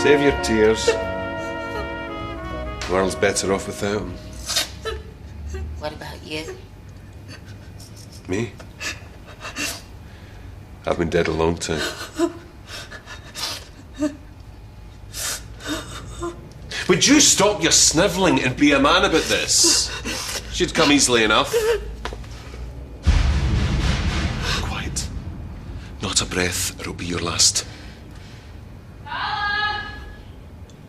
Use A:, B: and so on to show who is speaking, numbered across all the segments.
A: Save your tears. The world's better off without him.
B: What about you?
A: Me? I've been dead a long time. Would you stop your snivelling and be a man about this? Should come easily enough. Quiet. Not a breath, or it'll be your last.
C: Carla!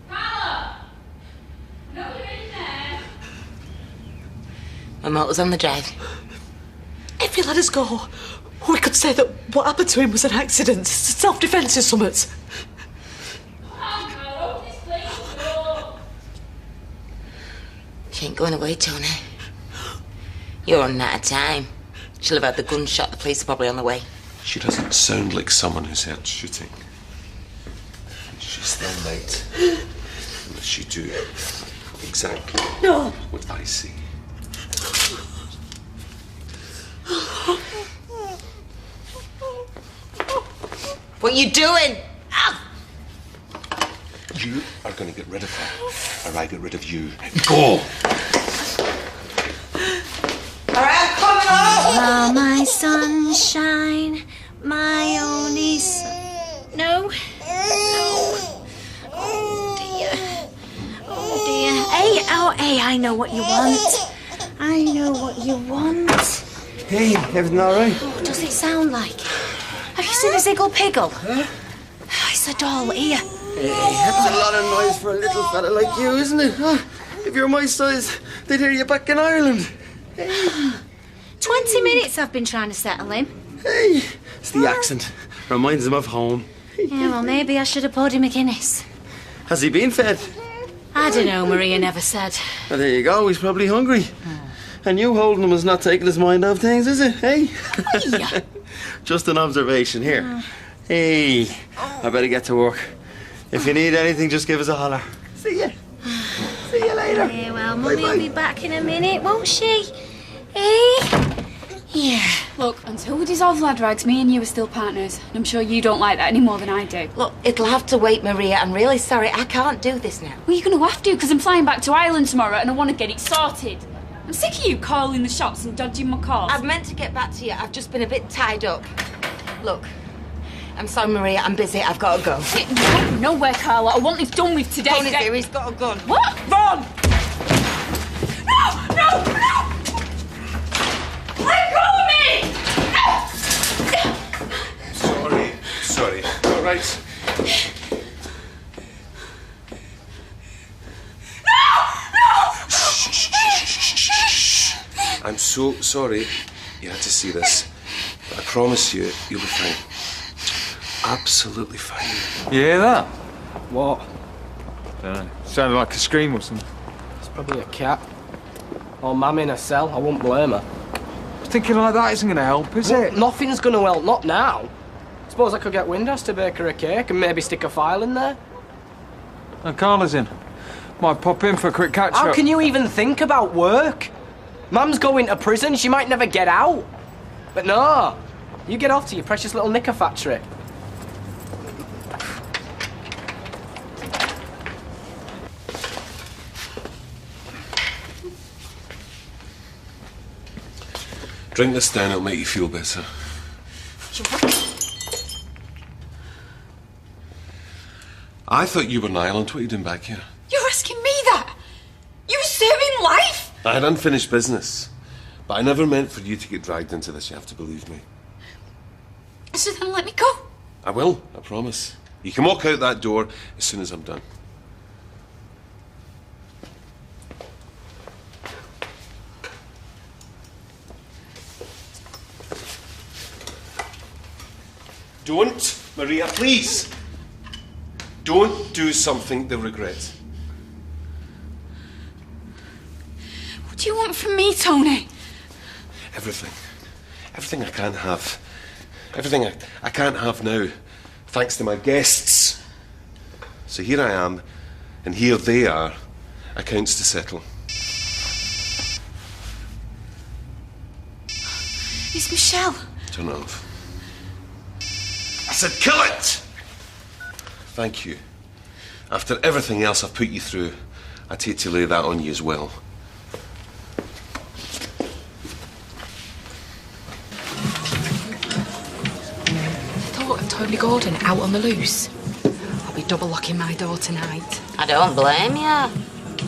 C: Carla! No, you're in there.
B: My motor's on the drive.
D: If he let us go, we could say that what happened to him was an accident. Self-defence or something.
B: She ain't going away, Tony. You're running out of time. She'll have had the gunshot. The police are probably on the way.
A: She doesn't sound like someone who's heard shooting. She still might. Unless she do exactly what I see.
B: What are you doing?
A: You are going to get rid of her, or I get rid of you. Go!
B: All right, I'm coming home!
E: Oh, my sunshine, my only sun. No. Oh, dear. Oh, dear. Hey, I know what you want. I know what you want.
F: Hey, everything all right?
E: What does it sound like? Have you seen a Ziggle Piggle? Huh? It's a doll, here.
F: Hey, that's a lot of noise for a little fella like you, isn't it? Huh? If you're my size, they'd hear you back in Ireland. Hey.
E: 20 minutes I've been trying to settle him.
F: Hey, it's the accent. Reminds him of home.
E: Yeah, well, maybe I should have poured him a Guinness.
F: Has he been fed?
E: I don't know, Maria never said.
F: Well, there you go, he's probably hungry. And you holding him is not taking his mind off things, is it? Hey?
E: Hey.
F: Just an observation here. Hey, I better get to work. If you need anything, just give us a holler. See ya. See you later.
E: Yeah, well, Mummy will be back in a minute, won't she? Eh? Yeah.
C: Look, until we dissolve lad rags, me and you are still partners. And I'm sure you don't like that any more than I do.
B: Look, it'll have to wait, Maria. I'm really sorry. I can't do this now.
C: Well, you're going to have to, because I'm flying back to Ireland tomorrow and I want to get it sorted. I'm sick of you calling the shots and dodging my calls.
B: I've meant to get back to you. I've just been a bit tied up. Look, I'm sorry, Maria. I'm busy. I've got to go.
C: You're going nowhere, Carla. I want this done with today.
B: Tony's here. He's got a gun.
C: What?
B: Run!
C: No! Let go of me!
A: Sorry. All right. I'm so sorry you had to see this. But I promise you, you'll be fine. Absolutely fine.
G: You hear that? What? Dunno. Sounded like a scream or something.
H: It's probably a cat. Or Mum in a cell. I wouldn't blame her.
G: Thinking like that isn't going to help, is it?
H: Nothing's going to help. Not now. Suppose I could get Windass to bake her a cake and maybe stick a file in there.
G: And Carla's in. Might pop in for a quick catch-up.
H: How can you even think about work? Mum's going to prison. She might never get out. But no. You get off to your precious little knicker factory.
A: Drink this down, it'll make you feel better. I thought you were in Ireland. What are you doing back here?
C: You're asking me that? You were serving life?
A: I had unfinished business. But I never meant for you to get dragged into this, you have to believe me.
C: So then let me go.
A: I will, I promise. You can walk out that door as soon as I'm done. Don't, Maria, please. Don't do something they'll regret.
C: What do you want from me, Tony?
A: Everything. Everything I can't have. Everything I can't have now, thanks to my guests. So here I am, and here they are, accounts to settle.
C: It's Michelle.
A: Turn it off. I said kill it! Thank you. After everything else I've put you through, I'd hate to lay that on you as well.
D: Thought of Tony Gordon out on the loose. I'll be double locking my door tonight.
B: I don't blame you.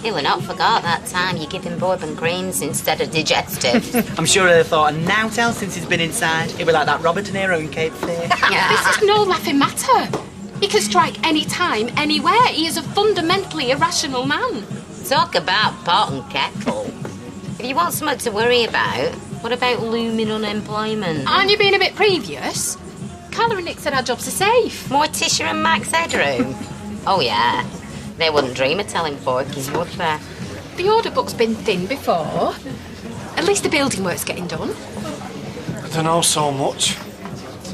B: He'll not forgot that time you give him bourbon creams instead of digestives.
I: I'm sure he'd have thought of naught else since he's been inside. He'll be like that Robert De Niro in Cape Fear.
J: This is no laughing matter. He can strike any time, anywhere. He is a fundamentally irrational man.
B: Talk about pot and kettle. If you want something to worry about, what about looming unemployment?
J: Aren't you being a bit previous? Carla and Nick said our jobs are safe.
B: Morticia and Max headroom? Oh, yeah. They wouldn't dream of telling Forky, would they?
J: The order book's been thin before. At least the building work's getting done.
G: I don't know so much.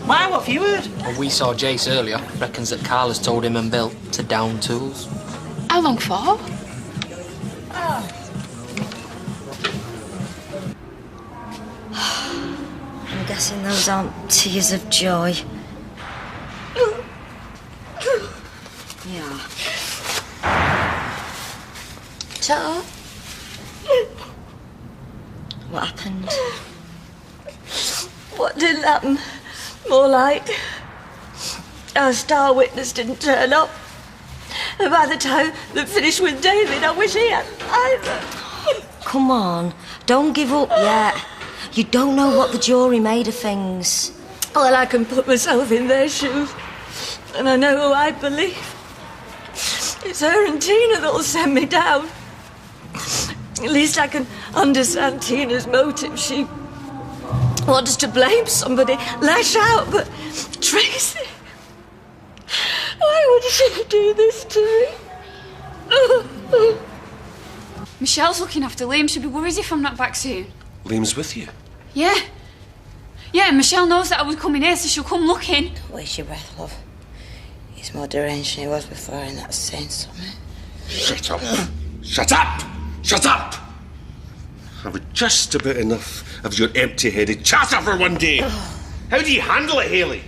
I: Why, what have you heard?
H: Well, we saw Jace earlier. Reckons that Carla's told him and Bill to down tools.
J: How long for?
E: I'm guessing those aren't tears of joy. Yeah. So, what happened?
D: What didn't happen? More like our star witness didn't turn up. And by the time they finished with David, I wish he had either.
E: Come on, don't give up yet. You don't know what the jury made of things.
D: Well, I can put myself in their shoes. And I know who I believe. It's her and Tina that'll send me down. At least I can understand Tina's motive. She wants to blame somebody, lash out, but Tracy, why would she do this to me?
C: Michelle's looking after Liam. She'll be worried if I'm not back soon.
A: Liam's with you.
C: Yeah. Yeah, and Michelle knows that I was coming here, so she'll come looking.
B: Don't waste your breath, love. He's more deranged than he was before, and that's saying something.
A: Shut up. Shut up! Shut up! I've had just about enough of your empty-headed chatter for one day. How do you handle it, Hayley?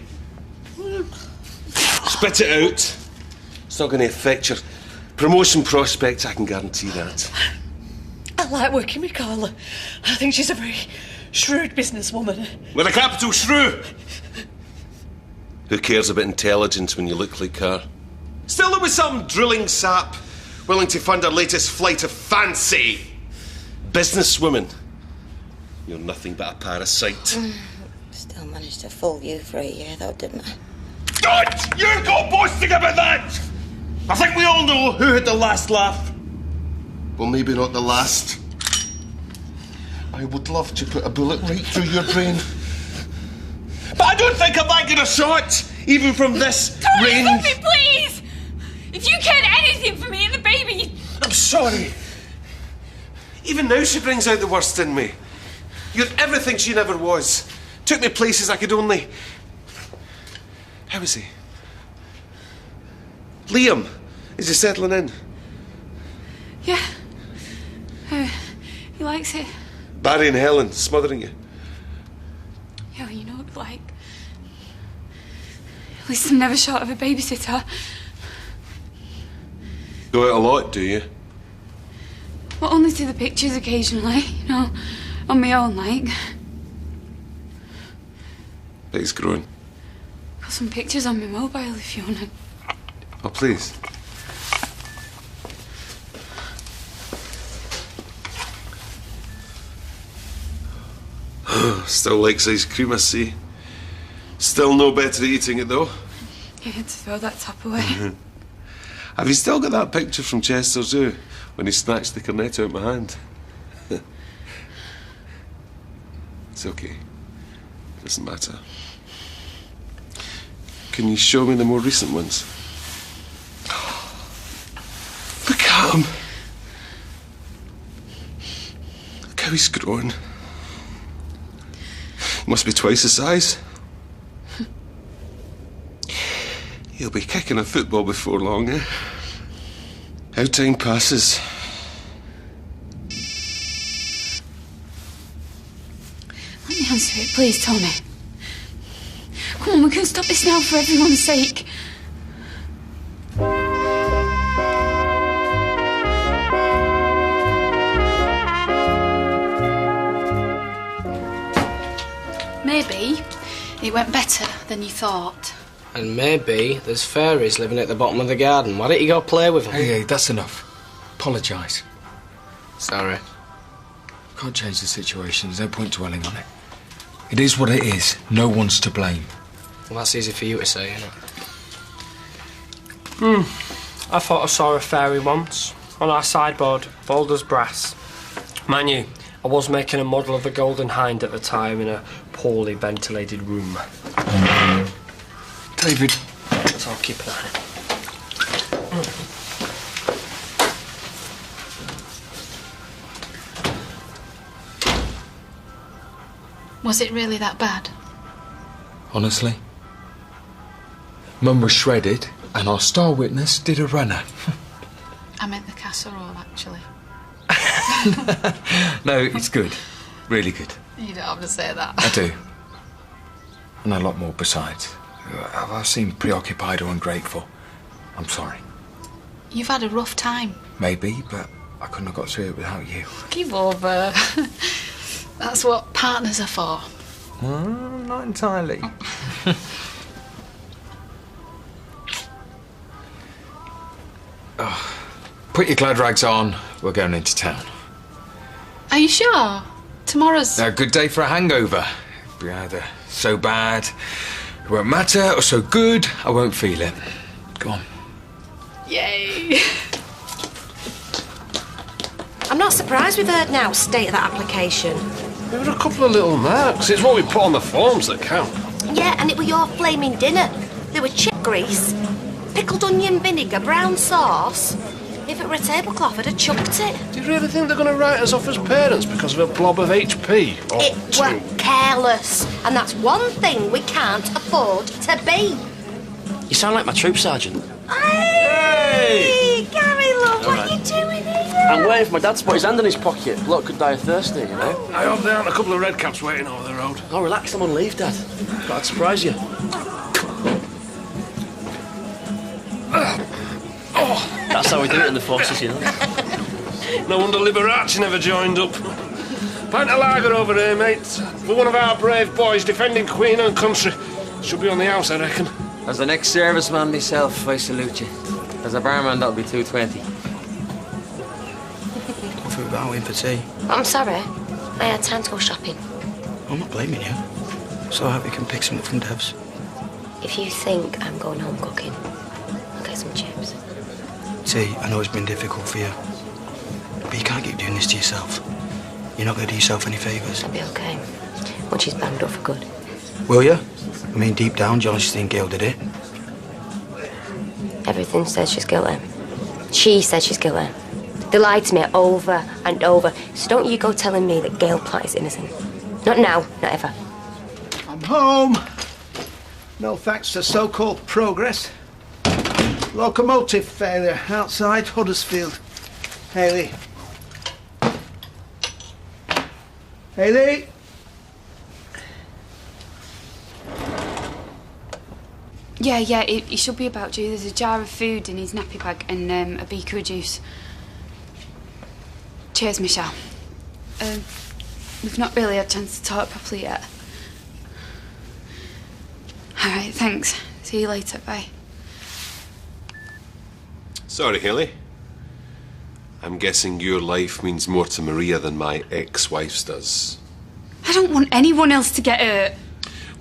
A: Spit it out. It's not going to affect your promotion prospects, I can guarantee that.
D: I like working with Carla. I think she's a very shrewd businesswoman.
A: With a capital shrew. Who cares about intelligence when you look like her? Still, there was some drilling sap willing to fund our latest flight of fancy. Businesswoman. You're nothing but a parasite.
B: Still managed to fool you for a year, though, didn't I?
A: Don't you go boasting about that! I think we all know who had the last laugh. Well, maybe not the last. I would love to put a bullet right through your brain. But I don't think I'm that good a shot, even from this range.
C: Stop it, please! If you cared anything for me and the baby...
A: I'm sorry. Even now she brings out the worst in me. You're everything she never was. Took me places I could only... How is he? Liam, is he settling in?
C: Yeah. He likes it.
A: Barry and Helen smothering you.
C: Yeah, well, you know what it's like. At least I'm never short of a babysitter.
A: Go out a lot, do you?
C: Well, only to the pictures occasionally, you know, on my own, like.
A: But he's growing.
C: Got some pictures on my mobile if you want to.
A: Oh, please. Still likes ice cream, I see. Still no better at eating it, though.
C: You had to throw that top away.
A: Have you still got that picture from Chester Zoo when he snatched the cornet out of my hand? It's okay. It doesn't matter. Can you show me the more recent ones? Look at him. Look how he's grown. He must be twice the size. He'll be kicking a football before long, eh? How time passes.
C: Let me answer it, please, Tony. Come on, we can stop this now for everyone's sake.
J: Maybe it went better than you thought.
H: And maybe there's fairies living at the bottom of the garden. Why don't you go play with them?
G: Hey, that's enough. Apologise.
H: Sorry.
G: Can't change the situation. There's no point dwelling on it. It is what it is. No one's to blame.
H: Well, that's easy for you to say, isn't it?
K: I thought I saw a fairy once on our sideboard, bold as brass. Mind you, I was making a model of a golden hind at the time in a poorly ventilated room.
G: David.
K: So I'll keep an eye.
J: Was it really that bad?
G: Honestly? Mum was shredded, and our star witness did a runner.
J: I meant the casserole, actually.
G: No, it's good. Really good.
J: You don't have to say that.
G: I do. And a lot more besides. I seemed preoccupied or ungrateful. I'm sorry.
J: You've had a rough time.
G: Maybe, but I couldn't have got through it without you.
J: Give over. That's what partners are for.
G: Not entirely. Oh, put your glad rags on. We're going into town.
J: Are you sure? Tomorrow's...
G: A good day for a hangover. It'll be either so bad, it won't matter, or so good, I won't feel it. Go on.
J: Yay!
L: I'm not surprised we've heard now state of that application.
A: There were a couple of little marks. It's what we put on the forms that count.
L: Yeah, and it were your flaming dinner. There were chip grease, pickled onion vinegar, brown sauce. If it were a tablecloth, I'd have chucked it.
A: Do you really think they're going to write us off as parents because of a blob of HP? Or
L: It were careless, and that's one thing we can't afford to be.
M: You sound like my troop sergeant.
L: Hey! Gary, love, what are you doing here?
M: I'm waiting for my dad to put his hand in his pocket. Bloke could die of thirsty, you know.
A: I hope there aren't a couple of red caps waiting over the road.
M: Oh, relax, I'm on leave, Dad. But I'd surprise you. That's how we do it in the forces, you know.
A: No wonder Liberace never joined up. Pint of lager over here, mate. For one of our brave boys defending Queen and country. Should be on the house, I reckon.
N: As an ex-serviceman myself, I salute you. As a barman, that'll be 220.
I: What are we going for tea?
L: I'm sorry. I had time to go shopping.
I: I'm not blaming you. So I hope you can pick some up from Dev's.
L: If you think I'm going home cooking, I'll get some chips.
I: T, I know it's been difficult for you. But you can't keep doing this to yourself. You're not going to do yourself any favours.
L: I'll be okay. Once she's banged up for good.
I: Will you? I mean, deep down, John just think Gail did it.
L: Everything says she's guilty. She said she's guilty. They lied to me over and over. So don't you go telling me that Gail Platt is innocent. Not now, not ever.
O: I'm home. No thanks to so-called progress. Locomotive failure outside Huddersfield. Hayley. Hayley?
C: Yeah, he should be about due. There's a jar of food in his nappy bag and a beaker of juice. Cheers, Michelle. We've not really had a chance to talk properly yet. All right, thanks. See you later, bye.
A: Sorry, Haley. I'm guessing your life means more to Maria than my ex-wife's does.
C: I don't want anyone else to get hurt.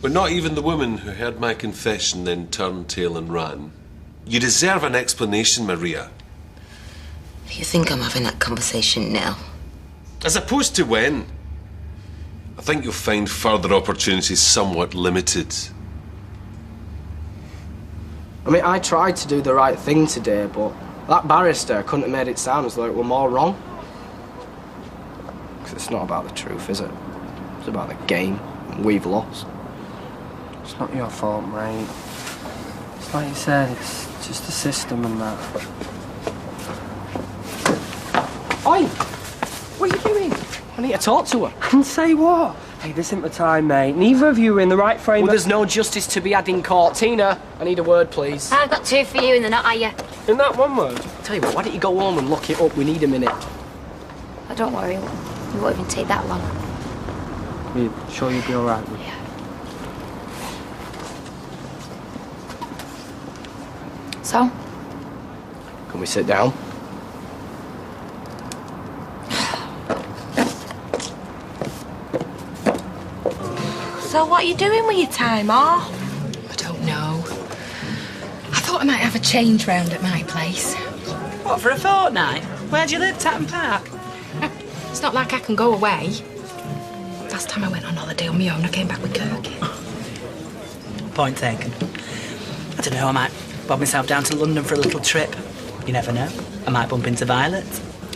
A: But not even the woman who heard my confession then turned tail and ran. You deserve an explanation, Maria.
B: You think I'm having that conversation now?
A: As opposed to when? I think you'll find further opportunities somewhat limited.
H: I mean, I tried to do the right thing today, but that barrister couldn't have made it sound as though it were more wrong. Because it's not about the truth, is it? It's about the game, and we've lost.
K: It's not your fault, mate. It's like you said, it's just the system and that. Oi! What are you doing?
H: I need to talk to her.
K: And say what? Hey, this isn't the time, mate. Neither of you are in the right frame.
H: Well, there's no justice to be had in court. Tina, I need a word, please.
L: I've got two for you and they're not, are you?
K: In that one word?
H: Tell you what, why don't you go home and look it up? We need a minute.
L: Oh, don't worry. It won't even take that long.
K: You sure you'll be all right with it?
L: Yeah.
J: So?
H: Can we sit down?
E: So what are you doing with your time, Ma?
J: I don't know. I thought I might have a change round at my place.
P: What, for a fortnight? Where do you live, Tatton Park?
J: It's not like I can go away. Last time I went on holiday on my own, I came back with Kirky.
P: Point taken. I don't know, I might bob myself down to London for a little trip. You never know. I might bump into Violet.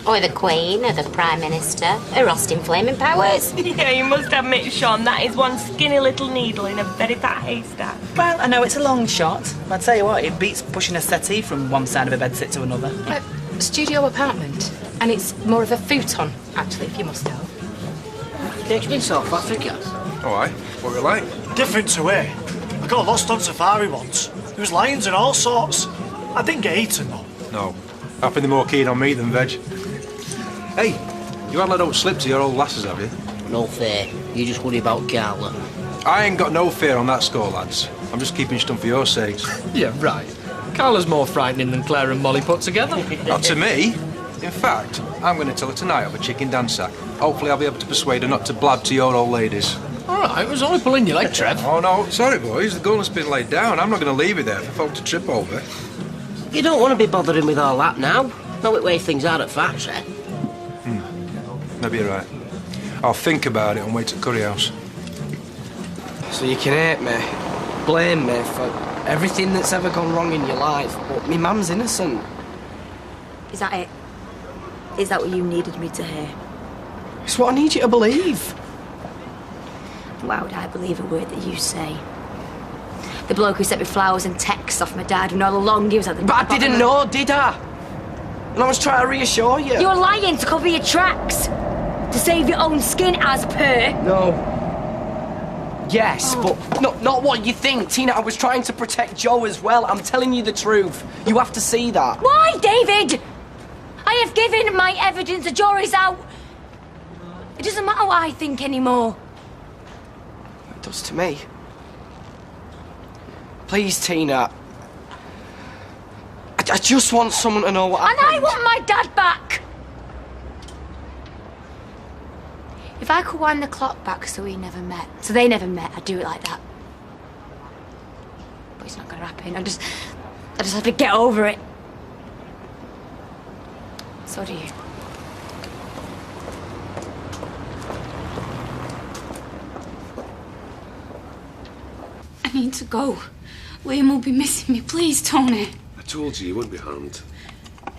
L: Or the Queen, or the Prime Minister, or Austin Flaming Powers.
E: Yeah, you must admit, Sean, that is one skinny little needle in a very fat haystack.
P: Well, I know it's a long shot, but I tell you what, it beats pushing a settee from one side of a bedsit to another.
J: Studio apartment. And it's more of a futon, actually, if you must know.
M: Takes me so far, figure.
G: Oh, aye? What were you like?
Q: Different to it. I got lost on safari once. There was lions and all sorts. I didn't get eaten, though.
I: No. I think they're more keen on meat than veg. Hey, you had let out slip to your old lasses, have you?
M: No fair. You just worry about Carla.
I: I ain't got no fear on that score, lads. I'm just keeping stum for your sakes.
K: Yeah, right. Carla's more frightening than Claire and Molly put together.
I: Not to me. In fact, I'm going to tell her tonight of a chicken dance sack. Hopefully I'll be able to persuade her not to blab to your old ladies.
K: All right, it was only pulling your leg, Trev.
I: Oh, no, sorry, boys. The gun's been laid down. I'm not going to leave it there for folk to trip over.
M: You don't want to be bothering with all that now. Know it way things are at factory.
I: Maybe you're right. I'll think about it and wait at Curry House.
H: So you can hate me, blame me for everything that's ever gone wrong in your life, but me mum's innocent.
D: Is that it? Is that what you needed me to hear?
H: It's what I need you to believe.
D: Why would I believe a word that you say? The bloke who sent me flowers and texts off my dad when all along he was at the...
H: But I didn't know, did I? And I was trying to reassure you.
D: You're lying to cover your tracks. To save your own skin, as per.
H: No. Yes, but not what you think. Tina, I was trying to protect Joe as well. I'm telling you the truth. You have to see that.
D: Why, David? I have given my evidence. The jury's out. It doesn't matter what I think anymore.
H: It does to me. Please, Tina. I just want someone to know what happened.
D: And I want my dad back. If I could wind the clock back so they never met, I'd do it like that. But it's not going to happen. I just have to get over it. So do you.
C: I need to go. Liam will be missing me. Please, Tony.
A: I told you wouldn't be harmed.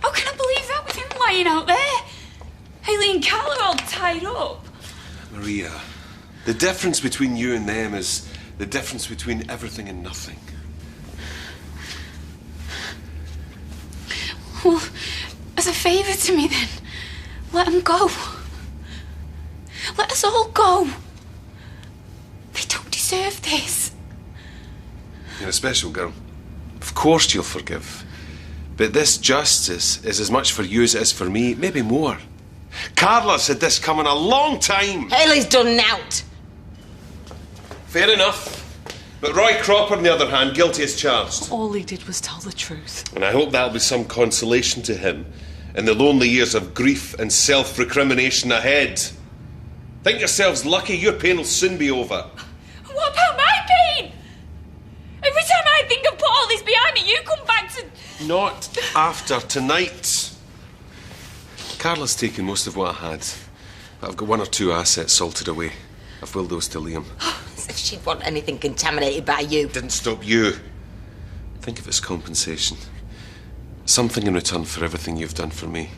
C: How can I believe that with him lying out there? Hayley and Carl are all tied up.
A: Maria, the difference between you and them is the difference between everything and nothing.
C: Well, as a favour to me then, let them go. Let us all go. They don't deserve this.
A: You're a special girl. Of course you'll forgive. But this justice is as much for you as it is for me, maybe more. Carla's had this coming a long time.
B: Hayley's done out.
A: Fair enough. But Roy Cropper, on the other hand, guilty as charged.
J: All he did was tell the truth.
A: And I hope that'll be some consolation to him in the lonely years of grief and self-recrimination ahead. Think yourselves lucky, your pain will soon be over.
C: What about my pain? Every time I think I've put all this behind me, you come back to...
A: Not after tonight. Carla's taken most of what I had. But I've got one or two assets salted away. I've willed those to Liam.
B: As if she'd want anything contaminated by you.
A: Didn't stop you. Think of it as compensation. Something in return for everything you've done for me.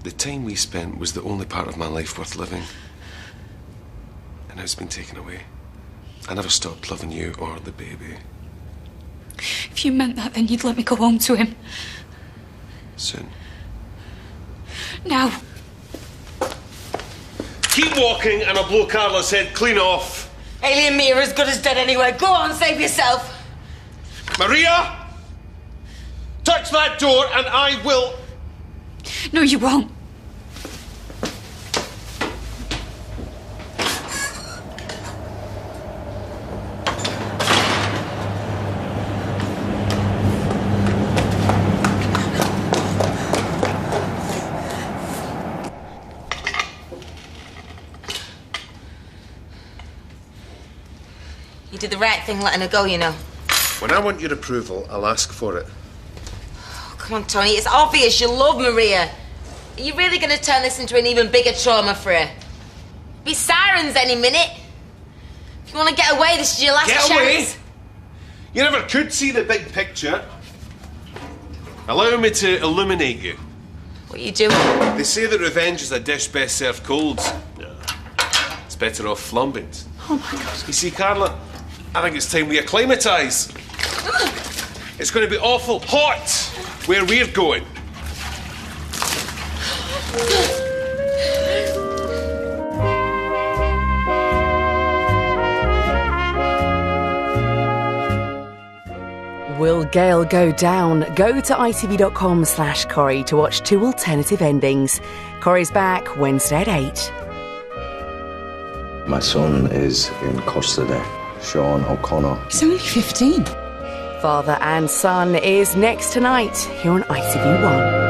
A: The time we spent was the only part of my life worth living. And now it's been taken away. I never stopped loving you or the baby.
C: If you meant that, then you'd let me go home to him.
A: Soon.
C: Now.
A: Keep walking and I'll blow Carla's head clean off.
B: Hayley and me are as good as dead anyway. Go on, save yourself.
A: Maria! Touch that door and I will...
C: No, you won't.
B: You did the right thing letting her go, you know.
A: When I want your approval, I'll ask for it.
B: Oh, come on, Tony, it's obvious you love Maria. Are you really going to turn this into an even bigger trauma for her? Be sirens any minute. If you want to get away, this is your last
A: Get
B: chance.
A: away? You never could see the big picture. Allow me to illuminate you.
B: What are you doing?
A: They say that revenge is a dish best served cold. It's better off flambéed.
E: Oh my God.
A: You see, Carla, I think it's time we acclimatise. It's going to be awful hot where we're going.
R: Will Gail go down? Go to itv.com/Corrie to watch 2 alternative endings. Corrie's back Wednesday at 8.
S: My son is in custody, Sean O'Connor.
R: He's only 15. Father and Son is next tonight here on ITV1.